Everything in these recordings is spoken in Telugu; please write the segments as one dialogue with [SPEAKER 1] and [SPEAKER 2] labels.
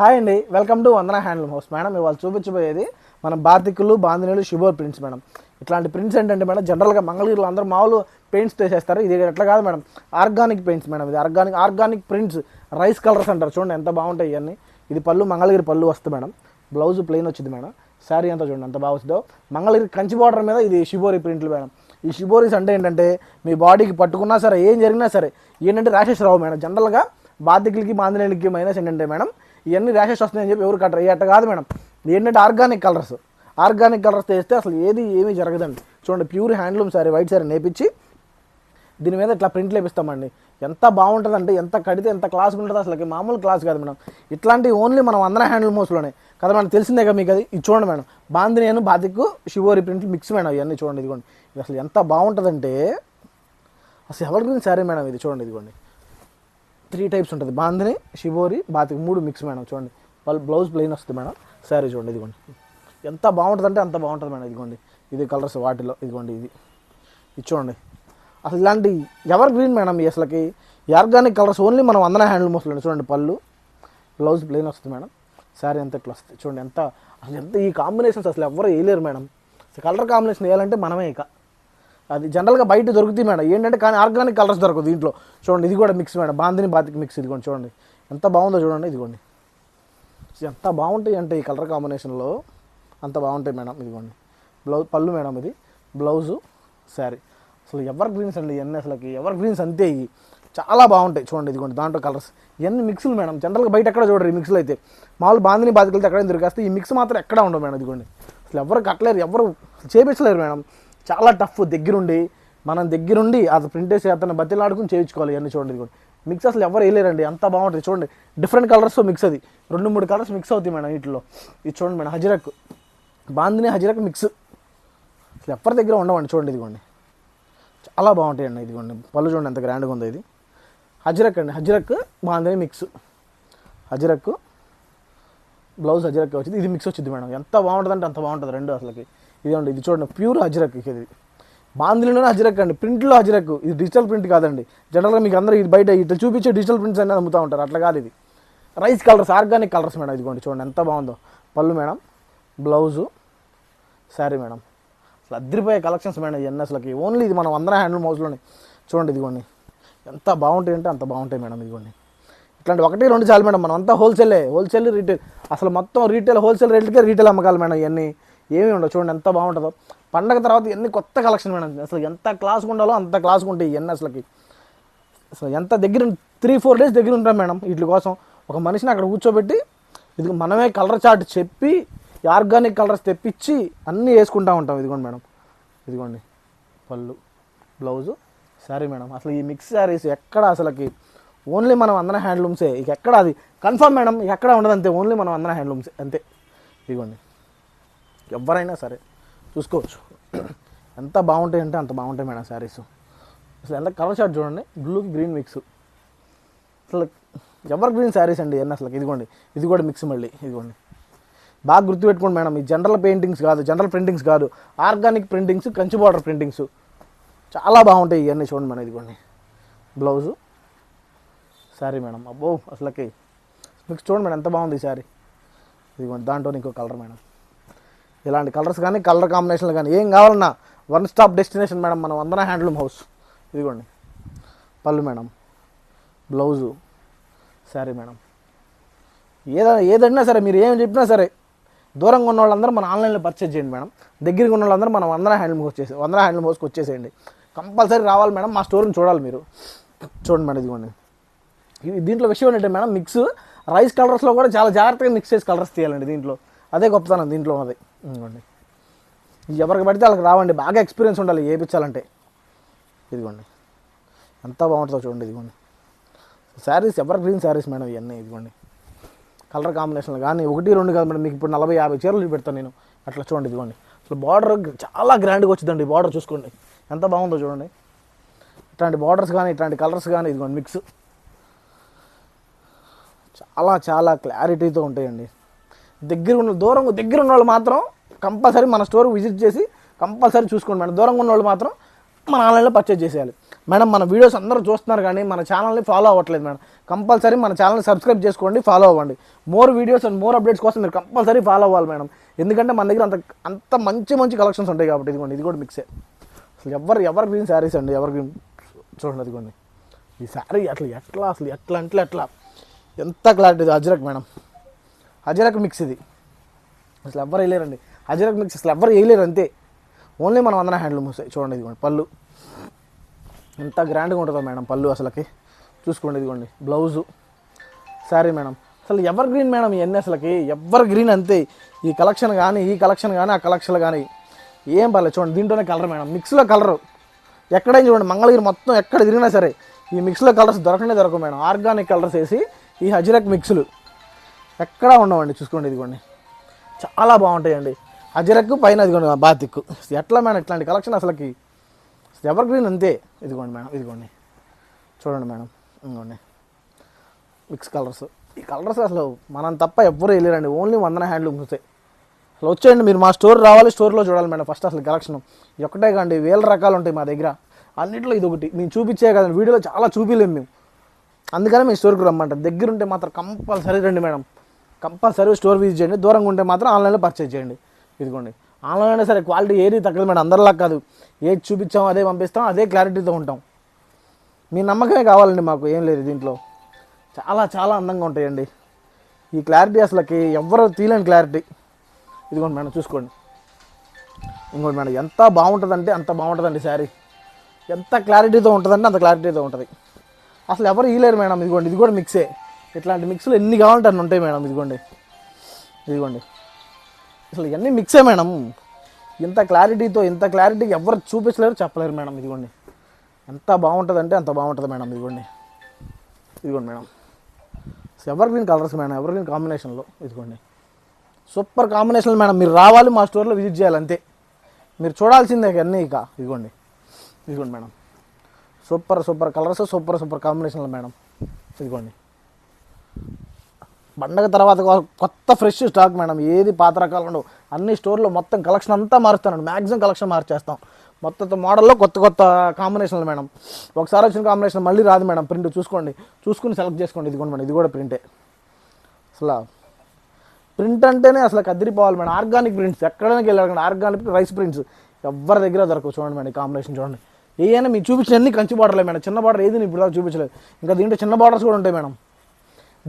[SPEAKER 1] హాయ్ అండి, welcome to Vandana handloom house. Madam ఇవాళ చూపించబోయేది మన బాతికులు బాందినీలు షిబోర్ ప్రింట్స్. మేడం ఇట్లాంటి ప్రింట్స్ ఏంటంటే మేడం జనరల్గా మంగళగిరిలో అందరూ మామూలు పెయింట్స్ వేసేస్తారు. ఇది ఎట్లా కాదు మేడం, ఆర్గానిక్ పెయింట్స్ మేడం. ఇది ఆర్గానిక్ ప్రింట్స్, రైస్ కలర్స్ అంటారు. చూడండి ఎంత బాగుంటాయి ఇవన్నీ. ఇది పళ్ళు మంగళగిరి పళ్ళు వస్తుంది మేడం. బ్లౌజ్ ప్లెయిన్ వచ్చింది మేడం. శారీ అంతా చూడండి ఎంత బాగా వస్తుందో. మంగళగిరి కంచి బార్డర్ మీద ఇది షిబోరి ప్రింట్లు మేడం. ఈ షిబోరీస్ అంటే ఏంటంటే మీ బాడీకి పట్టుకున్నా సరే, ఏం జరిగినా సరే ఏంటంటే ర్యాషెస్ రావు మేడం. జనరల్గా బాతికులకి బాందినీలకి మైనస్ ఏంటంటే మేడం ఇవన్నీ ర్యాషెస్ వస్తున్నాయని చెప్పి ఎవరు కట్టరు. అట్ట కాదు మేడం, ఏంటంటే ఆర్గానిక్ కలర్స్ వేస్తే అసలు ఏమీ జరగదండి. చూడండి pure handloom sari, white sari నేపించి దీని మీద ఇట్లా ప్రింట్లు వేపిస్తామండి. ఎంత బాగుంటుందంటే, ఎంత కడితే ఎంత క్లాస్ ఉంటుంది, అసలు మామూలు క్లాస్ కాదు మేడం. ఇట్లాంటివి ఓన్లీ మనం వందన హ్యాండ్లూమ్ హౌస్లోనే కదా మనకు తెలిసిందే కదా మీకు. అది ఇది చూడండి మేడం, బాందినేను బాతికు షిబోరి ప్రింట్లు మిక్స్ మేడం. ఇవన్నీ చూడండి, ఇదిగోండి. ఇది అసలు ఎంత బాగుంటుందంటే అసలు ఎవరి గురించి శారీ మేడం. ఇది చూడండి, ఇదిగోండి 3 టైప్స్ ఉంటుంది, బాందిని, షిబోరి, బాతికి 3 మిక్స్ మేడం. చూడండి బ్లౌజ్ ప్లెయిన్ వస్తుంది మేడం. శారీ చూడండి, ఇదిగోండి ఎంత బాగుంటుందంటే అంత బాగుంటుంది మేడం. ఇదిగోండి ఇది కలర్స్ వాటిలో, ఇదిగోండి ఇది చూడండి. అసలు ఇలాంటి ఎవర్ గ్రీన్ మేడం. ఈ అసలుకి ఆర్గానిక్ కలర్స్ ఓన్లీ మనం వందన హ్యాండ్లూమ్ హౌస్లో. చూడండి పళ్ళు, బ్లౌజ్ ప్లెయిన్ వస్తుంది మేడం. శారీ ఎంత ఇట్లా వస్తుంది చూడండి. ఎంత ఈ కాంబినేషన్స్ అసలు ఎవరు వేయలేరు మేడం. కలర్ కాంబినేషన్ వేయాలంటే మనమే ఇక. అది జనరల్గా బయట దొరుకుతాయి మేడం ఏంటంటే, కానీ ఆర్గానిక్ కలర్స్ దొరకదు దీంట్లో. చూడండి ఇది కూడా మిక్స్ మేడం, బాందిని బాతికి మిక్స్. ఇదిగోండి చూడండి ఎంత బాగుందో చూడండి. ఇదిగోండి ఎంత బాగుంటాయి అంటే ఈ కలర్ కాంబినేషన్లో అంత బాగుంటాయి మేడం. ఇదిగోండి బ్లౌజ్ పళ్ళు మేడం, ఇది బ్లౌజు, శారీ. అసలు ఎవర్ గ్రీన్స్ అండి ఇవన్నీ. అసలుకి ఎవర్ గ్రీన్స్ అంతే, ఇవి చాలా బాగుంటాయి. చూడండి ఇదిగోండి దాంట్లో కలర్స్ ఇవన్నీ మిక్స్లు మేడం. జనరల్గా బయట ఎక్కడ చూడరు ఈ మిక్స్లు అయితే. మామూలు బాందిని బాతికలతో ఎక్కడైనా దొరికేస్తే ఈ మిక్స్ మాత్రం ఎక్కడ ఉండవు మేడం. ఇదిగోండి అసలు ఎవరు కట్టలేరు, ఎవరు చేపించలేరు మేడం. చాలా టఫ్. మనం దగ్గరుండి అది ప్రింట్ వేసి అతను బతిలాడుకుని చేయించుకోవాలి ఇవన్నీ. చూడండి ఇదిగోండి మిక్స్ అసలు ఎవరు వేయలేరండి, అంత బాగుంటుంది. చూడండి డిఫరెంట్ కలర్స్తో మిక్స్, అది 2-3 కలర్స్ మిక్స్ అవుతాయి మేడం వీటిలో. ఇది చూడండి మేడం, హజరక్ బాందిని హజరక్ మిక్స్ అసలు ఎవరి దగ్గర ఉండవండి. చూడండి ఇదిగోండి చాలా బాగుంటాయండి. ఇదిగోండి పళ్ళు చూడండి ఎంత గ్రాండ్గా ఉందో. ఇది హజరక్ అండి, హజరక్ బాందిని మిక్స్. హజరక్ బ్లౌజ్ హజరక్ వచ్చింది, ఇది మిక్స్ వచ్చింది మేడం. ఎంత బాగుంటుంది అంటే అంత బాగుంటుంది రెండు అసలుకి. ఇదిగోండి ఇది చూడండి ప్యూర్ హజరక్. ఇది బాందినిలోనే హజరక్ అండి, ప్రింట్లో హజరక్. ఇది డిజిటల్ ప్రింట్ కాదండి. జనరల్గా మీకు అందరూ ఇది బయట ఇట్లా చూపించే డిజిటల్ ప్రింట్స్ అనేది అమ్ముతూ ఉంటారు, అట్లా కాదు. ఇది rice colours, organic colours madam. ఇదిగోండి చూడండి ఎంత బాగుందో. పళ్ళు మేడం, బ్లౌజు, శారీ మేడం. అసలు అద్దరిపోయే కలెక్షన్స్ మేడం ఇవన్నీ అసలుకి. ఓన్లీ ఇది మనం వందన హ్యాండ్లూమ్ హౌస్లోనే. చూడండి ఇదిగోండి ఎంత బాగుంటాయి అంటే అంత బాగుంటాయి మేడం. ఇదిగోండి ఇట్లాంటి 1-2 చాలు మేడం. మనం అంతా హోల్సేల్, రీటైల్. అసలు మొత్తం హోల్సేల్ రేట్లకే రీటైల్ అమ్మకాలి మేడం ఇవన్నీ. ఏమీ ఉండవు. చూడండి ఎంత బాగుంటుందో. పండగ తర్వాత ఇవన్నీ కొత్త కలెక్షన్ మేడం. అసలు ఎంత క్లాస్గా ఉండాలో అంత క్లాస్గా ఉంటాయి ఇవన్నీ అసలుకి. అసలు ఎంత దగ్గర 3-4 డేస్ దగ్గర ఉంటాం మేడం వీటి కోసం. ఒక మనిషిని అక్కడ కూర్చోబెట్టి ఇది మనమే కలర్ చార్ట్ చెప్పి ఆర్గానిక్ కలర్స్ తెప్పించి అన్నీ వేసుకుంటూ ఉంటాం. ఇదిగోండి మేడం, ఇదిగోండి పళ్ళు, బ్లౌజు, శారీ మేడం. అసలు ఈ మిక్స్ శారీస్ ఎక్కడ అసలుకి ఓన్లీ మనం వందన హ్యాండ్లూమ్సే. ఇక ఎక్కడ అది కన్ఫర్మ్ మేడం, ఇక ఎక్కడ ఉండదు అంతే. ఓన్లీ మనం వందన హ్యాండ్లూమ్సే అంతే. ఇదిగోండి ఎవరైనా సరే చూసుకోవచ్చు. ఎంత బాగుంటాయి అంటే అంత బాగుంటాయి మేడం శారీస్. అసలు ఎంత కలర్ షార్ట్ చూడండి, బ్లూకి గ్రీన్ మిక్స్. అసలు ఎవర్ గ్రీన్ శారీస్ అండి ఇవన్నీ అసలు. ఇదిగోండి ఇది కూడా మిక్స్ మళ్ళీ. ఇదిగోండి బాగా గుర్తుపెట్టుకోండి మేడం, ఈ జనరల్ ప్రింటింగ్స్ కాదు, organic printings, Kanchi border printings చాలా బాగుంటాయి ఇవన్నీ. చూడండి మేడం ఇదిగోండి బ్లౌజు, శారీ మేడం. అబ్బో అసలుకి మిక్స్ చూడండి మేడం ఎంత బాగుంది ఈ శారీ. ఇదిగోండి దాంట్లో ఇంకో కలర్ మేడం. ఇలాంటి కలర్స్ కానీ కలర్ కాంబినేషన్లు కానీ ఏం కావాలన్నా వన్ స్టాప్ డెస్టినేషన్ మేడం మన వందన హ్యాండ్లూమ్ హౌస్. ఇదిగోండి పళ్ళు మేడం, బ్లౌజు, శారీ మేడం. ఏదైనా సరే మీరు ఏం చెప్పినా సరే దూరంగా ఉన్న వాళ్ళందరూ మన ఆన్లైన్లో పర్చేజ్ చేయండి మేడం. దగ్గరికి ఉన్న వాళ్ళందరూ మన వందన హ్యాండ్లూమ్ హౌస్కి వచ్చేసేయండి. కంపల్సరీ రావాలి మేడం, మా స్టోర్ని చూడాలి మీరు. చూడండి మేడం ఇదిగోండి. దీంట్లో విషయం ఏంటంటే మేడం, మిక్స్ రైస్ కలర్స్లో కూడా చాలా జాగ్రత్తగా మిక్స్ చేసి కలర్స్ తీయాలండి దీంట్లో. అదే గొప్పతనం దీంట్లో ఉన్నది. ఇదిగోండి ఎవరికి పడితే వాళ్ళకి రావండి, బాగా ఎక్స్పీరియన్స్ ఉండాలి వేయించాలంటే. ఇదిగోండి ఎంత బాగుంటుందో చూడండి. ఇదిగోండి saris ever green saris madam ఇవన్నీ. ఇదిగోండి కలర్ కాంబినేషన్లు కానీ 1-2 కాదు మేడం, మీకు ఇప్పుడు 40-50 చీరలు పెడతాను నేను అట్లా. చూడండి ఇదిగోండి అసలు బార్డర్ చాలా గ్రాండ్గా వచ్చిందండి. బార్డర్ చూసుకోండి ఎంత బాగుందో చూడండి. ఇట్లాంటి బార్డర్స్ కానీ ఇట్లాంటి కలర్స్ కానీ ఇదిగోండి మిక్స్ చాలా క్లారిటీతో ఉంటాయండి. దగ్గర ఉన్న వాళ్ళు మాత్రం కంపల్సరీ మన స్టోర్ విజిట్ చేసి కంపల్సరీ చూసుకోండి మేడం. దూరంగా ఉన్న వాళ్ళు మాత్రం మన ఆన్లైన్లో పర్చేజ్ చేసేయాలి మేడం. మన వీడియోస్ అందరూ చూస్తున్నారు కానీ మన ఛానల్ని ఫాలో అవ్వట్లేదు మేడం. కంపల్సరీ మన ఛానల్ని సబ్స్క్రైబ్ చేసుకోండి, ఫాలో అవ్వండి. More videos and more updates కోసం మీరు కంపల్సరీ ఫాలో అవ్వాలి మేడం. ఎందుకంటే మన దగ్గర అంత మంచి మంచి కలెక్షన్స్ ఉంటాయి కాబట్టి. ఇదిగోండి, ఇది కూడా మిక్సే. అసలు ఎవర్ గ్రీన్ శారీస్ అండి, ఎవర్ గ్రీన్. చూడండి ఇదిగోండి ఈ శారీ అసలు ఎట్లా ఎంత క్లారిటీ. ఇది అజ్రక్ మేడం, అజ్రక్ మిక్స్. ఇది అసలు ఎవ్వరు వేయలేరండి, అజ్రక్ మిక్స్ అసలు ఎవ్వరు వేయలేరు అంతే. ఓన్లీ మనం వందన హ్యాండ్లూమ్ వస్తాయి. చూడండి ఇదిగోండి పళ్ళు ఎంత గ్రాండ్గా ఉంటుందో మేడం పళ్ళు అసలుకి. చూసుకోండి ఇదిగోండి బ్లౌజు, శారీ మేడం. అసలు ఎవర్ గ్రీన్ మేడం ఇవన్నీ అసలుకి ఎవర్ గ్రీన్ అంతే. ఈ కలెక్షన్ కానీ ఆ కలెక్షన్ కానీ ఏం పర్లేదు. చూడండి దీంట్లోనే కలర్ మేడం, మిక్స్లో కలరు ఎక్కడైనా చూడండి. మంగళగిరి మొత్తం ఎక్కడ తిరిగినా సరే ఈ మిక్స్లో కలర్స్ దొరకవు మేడం. ఆర్గానిక్ కలర్స్ వేసి ఈ హజ్రక్ మిక్స్లు ఎక్కడా ఉండవండి. చూసుకోండి ఇదిగోండి చాలా బాగుంటాయండి. హజ్రక్ పైన ఇదిగోండి బాతిక్. ఎట్లా మేడం ఇట్లాంటి కలెక్షన్ అసలుకి ఎవర్ గ్రీన్ అంతే. ఇదిగోండి మేడం, ఇదిగోండి చూడండి మేడం, ఇదిగోండి మిక్స్ కలర్స్. ఈ కలర్స్ అసలు మనం తప్ప ఎవ్వరూ వెళ్ళారండి, ఓన్లీ వందన హ్యాండ్లూమ్స్ వస్తాయి. అసలు వచ్చేయండి మీరు, మా స్టోర్ రావాలి, స్టోర్లో చూడాలి మేడం. ఫస్ట్ అసలు కలెక్షన్ ఒకటే కాండి, వేల రకాలు ఉంటాయి మా దగ్గర. అన్నింటిలో ఇది ఒకటి మేము చూపించే కదండి, వీడియోలో చాలా చూపించలేము మేము. అందుకని మేము స్టోర్కి రమ్మంటాం. దగ్గర ఉంటే మాత్రం కంపల్సరీ రండి మేడం, కంపల్సరీ స్టోర్ విజిట్ చేయండి. దూరంగా ఉంటే మాత్రం ఆన్లైన్లో పర్చేజ్ చేయండి. ఇదిగోండి ఆన్లైన్ అయినా సరే క్వాలిటీ ఏది తగ్గదు మేడం. అందరిలా కాదు, ఏది చూపించాం అదే పంపిస్తాం, అదే క్లారిటీతో ఉంటాం. మీ నమ్మకమే కావాలండి మాకు, ఏం లేదు దీంట్లో. చాలా అందంగా ఉంటాయండి ఈ క్లారిటీ, అసలుకి ఎవ్వరూ తీయలేని క్లారిటీ. ఇదిగోండి మేడం చూసుకోండి. ఇంకోటి మేడం ఎంత బాగుంటుందంటే అంత బాగుంటుందండి శారీ. ఎంత క్లారిటీతో ఉంటుందంటే అంత క్లారిటీతో ఉంటుంది. అసలు ఎవరు ఇయలేరు మేడం. ఇదిగోండి ఇది కూడా మిక్సే. ఇట్లాంటి మిక్స్లు ఎన్ని కావాలంటే అన్ని ఉంటాయి మేడం. ఇదిగోండి అసలు ఇవన్నీ మిక్సే మేడం. ఇంత క్లారిటీతో ఇంత క్లారిటీకి ఎవరు చూపించలేరు, చెప్పలేరు మేడం. ఇదిగోండి ఎంత బాగుంటుందంటే అంత బాగుంటుంది మేడం. ఇదిగోండి madam ever green colours madam, ever green కాంబినేషన్లో. ఇదిగోండి సూపర్ కాంబినేషన్ మేడం. మీరు రావాలి, మా స్టోర్లో విజిట్ చేయాలి అంతే. మీరు చూడాల్సిందే అన్నీ ఇక. ఇదిగోండి మేడం సూపర్ కలర్స్, సూపర్ కాంబినేషన్లు మేడం. ఇదిగోండి పండగ తర్వాత కొత్త ఫ్రెష్ స్టాక్ మేడం. ఏది పాత రకాలు ఉండవు. అన్ని స్టోర్లో మొత్తం కలెక్షన్ అంతా మారుస్తానండి, మ్యాక్సిమం కలెక్షన్ మార్చేస్తాం. మొత్తం మోడల్లో కొత్త కాంబినేషన్లు మేడం. ఒకసారి వచ్చిన కాంబినేషన్ మళ్ళీ రాదు మేడం. ప్రింట్ చూసుకుని సెలెక్ట్ చేసుకోండి. ఇదిగోండి మేడం, ఇది కూడా ప్రింటే. అసలు ప్రింట్ అంటేనే అసలు కదిరిపోవాలి మేడం. ఆర్గానిక్ ప్రింట్స్ ఎక్కడానికి వెళ్ళాలి, ఆర్గానిక్ రైస్ ప్రింట్స్ ఎవరి దగ్గర దొరకవు. చూడండి మేడం కాంబినేషన్ చూడండి. ఏదైనా మీరు చూపించిన అన్ని కంచి బార్డర్లే మేడం. చిన్న బార్డర్ ఏది ఇప్పుడు దాకా చూపించలేదు. ఇంకా దీంట్లో చిన్న బార్డర్స్ కూడా ఉంటాయి మేడం.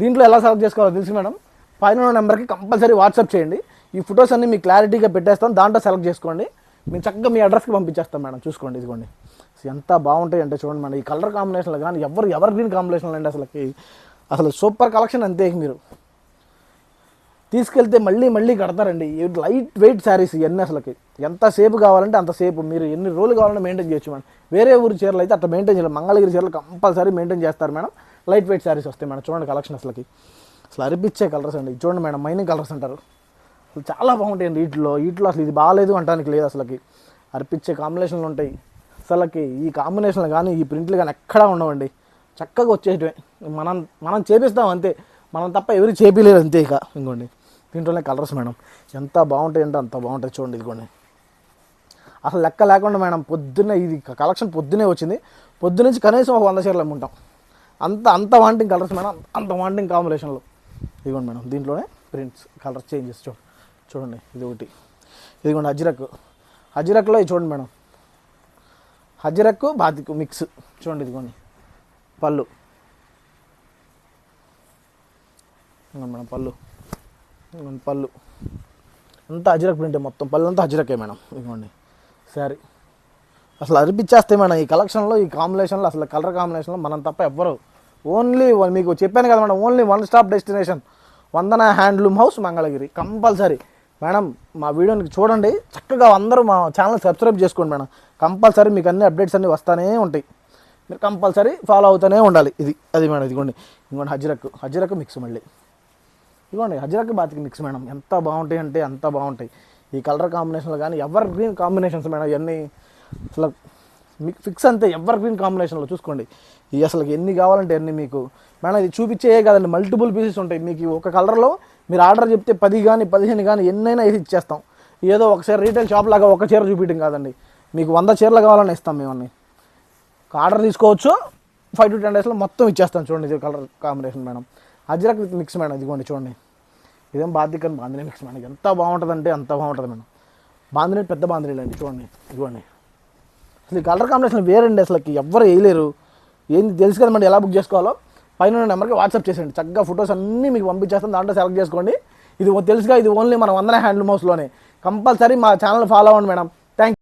[SPEAKER 1] దీంట్లో ఎలా సెలెక్ట్ చేసుకోవాలో తెలుసు మేడం. పైన నెంబర్కి కంపల్సరీ వాట్సాప్ చేయండి. ఈ ఫొటోస్ అన్ని మీకు క్లారిటీగా పెట్టేస్తాం, దాంట్లో సెలెక్ట్ చేసుకోండి. మేము చక్కగా మీ అడ్రస్కి పంపించేస్తాం మేడం. చూసుకోండి ఇదిగోండి ఎంత బాగుంటాయి అంటే చూడండి మేడం. ఈ కలర్ కాంబినేషన్లు కానీ ఎవర్ గ్రీన్ కాంబినేషన్లు అండి. అసలు సూపర్ కలెక్షన్ అంతే. మీరు తీసుకెళ్తే మళ్ళీ కడతారండి. లైట్ వెయిట్ శారీస్ ఇవన్నీ అసలుకి ఎంతసేపు కావాలంటే అంతసేపు, మీరు ఎన్ని రోజులు కావాలంటే మెయింటైన్ చేయొచ్చు మేడం. వేరే ఊరి చీరలు అయితే అట్లా మెయింటైన్ చేయాలి, మంగళగిరి చీరలు కంపల్సరీ మెయింటైన్ చేస్తారు మేడం. లైట్ వెయిట్ శారీస్ వస్తాయి మేడం. చూడండి కలెక్షన్ అసలు అరిపించే కలర్స్ అండి. చూడండి మేడం, మైనింగ్ కలర్స్ అంటారు. అసలు చాలా బాగుంటాయండి వీటిలో అసలు ఇది బాగాలేదు అంటానికి లేదు. అసలుకి అరిపించే కాంబినేషన్లు ఉంటాయి. ఈ కాంబినేషన్లు కానీ ఈ ప్రింట్లు కానీ ఎక్కడా ఉండవండి. చక్కగా వచ్చేటివే. మనం చేపిస్తాం అంతే, మనం తప్ప ఎవరు చేపిలేరు అంతే. ఇంకోండి దీంట్లోనే కలర్స్ మేడం ఎంత బాగుంటాయి అంటే అంత బాగుంటాయి. చూడండి ఇదిగోండి అసలు లెక్క లేకుండా మేడం. పొద్దున్నే ఇది కలెక్షన్ పొద్దునే వచ్చింది. పొద్దునుంచి కనీసం ఒక 100 చీరలు అమ్ముంటాం. అంత వాంటింగ్ కలర్స్ మేడం, అంత వాంటింగ్ కాంబినేషన్లో. ఇదిగోండి మేడం దీంట్లోనే ప్రింట్స్ కలర్ చేంజెస్ చూడండి. ఇది ఒకటి. ఇదిగోండి హజ్రక్లో ఇది చూడండి మేడం. హజ్రక్ బాతిక్ మిక్స్ చూడండి. ఇదిగోండి పళ్ళు మేడం, పళ్ళు అంతా హజ్రక్ ప్రింటే. మొత్తం పళ్ళు అంతా హజ్రకే మేడం. ఇదిగోండి శారీ అసలు అరిపించేస్తాయి మేడం. ఈ కలెక్షన్లో ఈ కాంబినేషన్లో అసలు కలర్ కాంబినేషన్లో మనం తప్ప ఎవ్వరు. ఓన్లీ మీకు చెప్పాను కదా madam, only one stop destination Vandana handloom house Mangalagiri. Compulsory madam మా వీడియోని చూడండి, చక్కగా అందరూ మా ఛానల్ సబ్స్క్రైబ్ చేసుకోండి మేడం. కంపల్సరీ మీకు అన్ని అప్డేట్స్ అన్నీ వస్తూనే ఉంటాయి. మీరు కంపల్సరీ ఫాలో అవుతూనే ఉండాలి. అది మేడం. ఇంకోండి హజ్రక్ మిక్స్. మళ్ళీ ఇదిగోండి హజ్రక్ బాతిక్ మిక్స్ మేడం. ఎంత బాగుంటాయి అంటే అంత బాగుంటాయి. ఈ కలర్ కాంబినేషన్లు కానీ ఎవర్ గ్రీన్ కాంబినేషన్స్ మేడం. ఇవన్నీ అసలు మీకు ఫిక్స్ అంతే ఎవర్ గ్రీన్ కాంబినేషన్లో. చూసుకోండి ఇవి అసలు ఎన్ని కావాలంటే అన్ని మీకు మేడం. ఇది చూపించే కదండి, మల్టిపుల్ పీసెస్ ఉంటాయి. మీకు ఒక కలర్లో మీరు ఆర్డర్ చెప్తే 10 కానీ 15 కానీ ఎన్నైనా వేసి ఇచ్చేస్తాం. ఏదో ఒకసారి రీటైల్ షాప్ లాగా ఒక చీర చూపించడం కాదండి. మీకు 100 చీరలు కావాలని ఇస్తాం మేము అన్ని. ఆర్డర్ తీసుకోవచ్చు, 5 to 10 డేస్లో మొత్తం ఇచ్చేస్తాం. చూడండి ఇది colour combination madam, Ajrakh with mix madam. ఇదిగోండి చూడండి, ఇదేం బాతిక్ అని బాందిని మిక్స్ మేడం. ఎంత బాగుంటుంది అంటే అంత బాగుంటుంది మేడం. బాందిని పెద్ద బాందినీలు అండి చూడండి. ఇదిగోండి అసలు ఈ కలర్ కాంబినేషన్ వేరండి, అసలుకి ఎవ్వరు వేయలేరు. ఏం తెలుసు కదా మేడం ఎలా బుక్ చేసుకోవాలో. పైన నెంబర్కి వాట్సాప్ చేసేయండి, చక్కగా ఫొటోస్ అన్నీ మీకు పంపించేస్తాం, దాంట్లో సెలెక్ట్ చేసుకోండి. ఇది తెలుసుగా, ఇది ఓన్లీ మన వందన హ్యాండ్లూమ్ హౌస్లోనే. కంపల్సరీ మా ఛానల్ ఫాలో అవ్వండి మేడం.